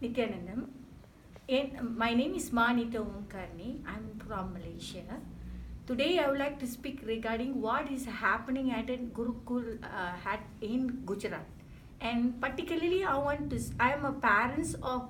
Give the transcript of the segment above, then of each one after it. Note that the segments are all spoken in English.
Nithyanandam. My name is Nithya Omkarini. I'm from Malaysia. Today I would like to speak regarding what is happening at a Gurukul in Gujarat. And particularly I am a parent of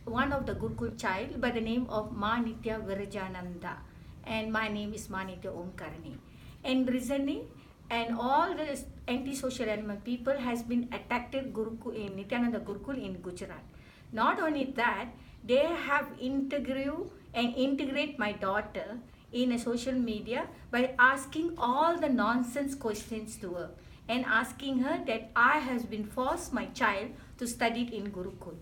one of the Gurukul child by the name of Nithya Virajananda. And my name is Nithya Omkarini. And recently, and all the anti-social element people has been attacked Gurukul in Nithyananda Gurukul in Gujarat. Not only that, they have integrate my daughter in a social media by asking all the nonsense questions to her and asking her that I has been forced my child to study in Gurukul.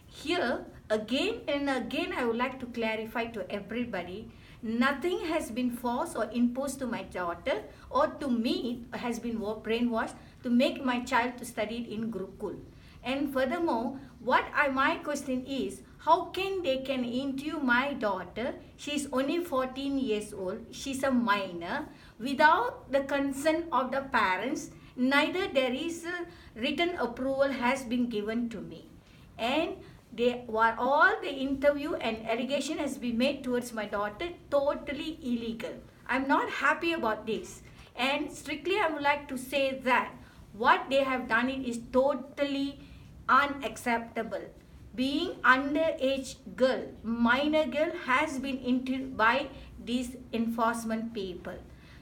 Here again and again I would like to clarify to everybody, nothing has been forced or imposed to my daughter or to me has been brainwashed to make my child to study in Gurukul. And furthermore, my question is, how can they interview my daughter? She's only 14 years old. She's a minor. Without the consent of the parents, neither there is a written approval has been given to me. And all the interview and allegation has been made towards my daughter totally illegal. I'm not happy about this. And strictly I would like to say that what they have done is totally unacceptable. Being underage girl, minor girl has been interviewed by these enforcement people.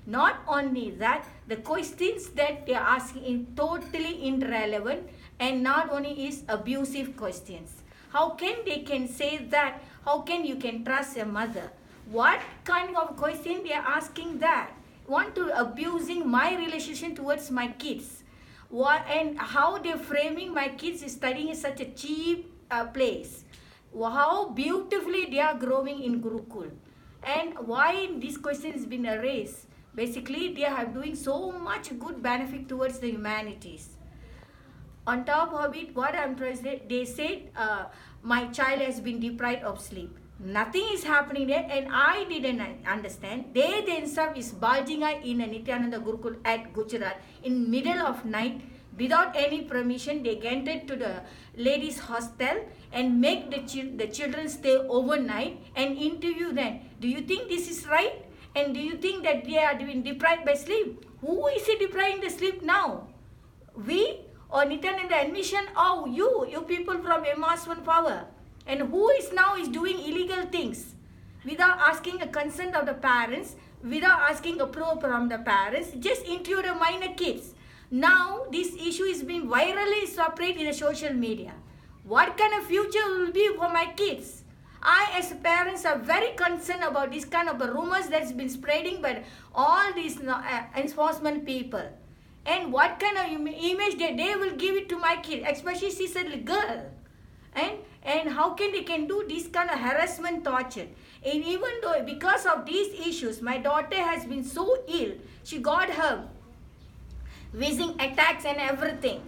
Not only that, the questions that they are asking is totally irrelevant and not only is abusive questions. How can they say that? How can you trust a mother? What kind of question they are asking that? Want to abusing my relationship towards my kids? And how they're framing my kids studying in such a cheap place. How beautifully they are growing in Gurukul. And why this question has been raised? Basically, they are doing so much good benefit towards the humanities. On top of it, what I'm trying to say, they said my child has been deprived of sleep. Nothing is happening there and I didn't understand. They themselves is bulging in a Nithyananda Gurukul at Gujarat in middle of night. Without any permission, they entered to the ladies' hostel and make the children stay overnight and interview them. Do you think this is right? And do you think that they are being deprived by sleep? Who is depriving the sleep now? We or Nithyananda admission? Oh, you people from MS1 power. And who is doing illegal things without asking a consent of the parents, without asking approval from the parents, just interview the minor kids. Now this issue is being virally spread in the social media. What kind of future will be for my kids? I as parents are very concerned about this kind of rumors that's been spreading by all these enforcement people. And what kind of image they will give it to my kid, especially she's a girl. And how can they do this kind of harassment, torture? And even though because of these issues, my daughter has been so ill, she got her wheezing attacks and everything.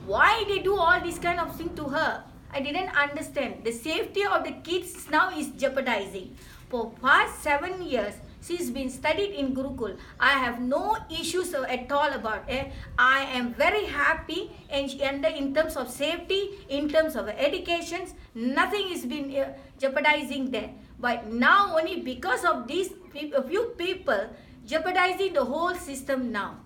Why they do all this kind of thing to her? I didn't understand. The safety of the kids now is jeopardizing. For past 7 years, she's been studied in Gurukul. I have no issues at all about it. I am very happy and in terms of safety, in terms of education, nothing is been jeopardizing there. But now only because of these a few people jeopardizing the whole system now.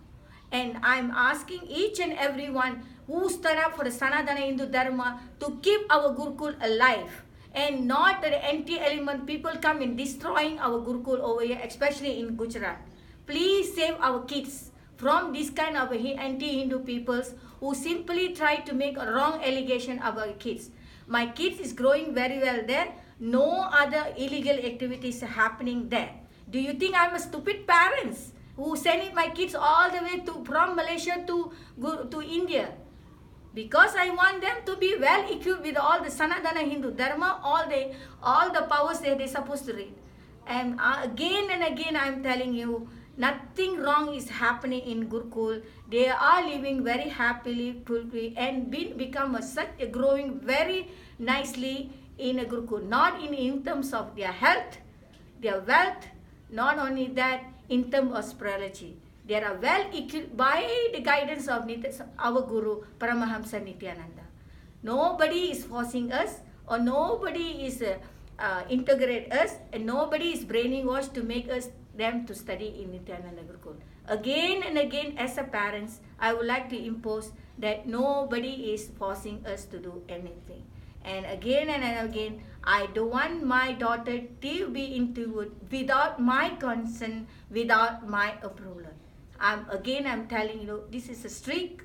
And I'm asking each and everyone who stood up for the Sanatana Hindu Dharma to keep our Gurukul alive. And not that the anti-element people come in destroying our Gurukul over here, especially in Gujarat. Please save our kids from this kind of anti-Hindu peoples who simply try to make a wrong allegation of our kids. My kids is growing very well there. No other illegal activities are happening there. Do you think I'm a stupid parents who sending my kids all the way from Malaysia to India? Because I want them to be well equipped with all the Sanatana Hindu Dharma, all the powers that they're supposed to read. And again and again I'm telling you, nothing wrong is happening in Gurukul. They are living very happily, fully, and become growing very nicely in a Gurukul. Not in terms of their health, their wealth, not only that, in terms of spirituality. They are well equipped by the guidance of our Guru, Paramahamsa Nithyananda. Nobody is forcing us, or nobody is integrate us, and nobody is brainwashed to make us them to study in Nithyananda Gurukul. Again and again, as a parents, I would like to impose that nobody is forcing us to do anything. And again, I don't want my daughter to be interviewed without my consent, without my approval. I'm telling you, this is a strict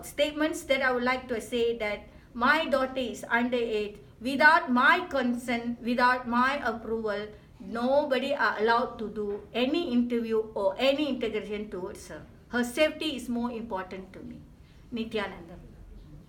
statements that I would like to say, that my daughter is underage. Without my consent, without my approval, nobody are allowed to do any interview or any integration towards her. Her safety is more important to me. Nithyananda.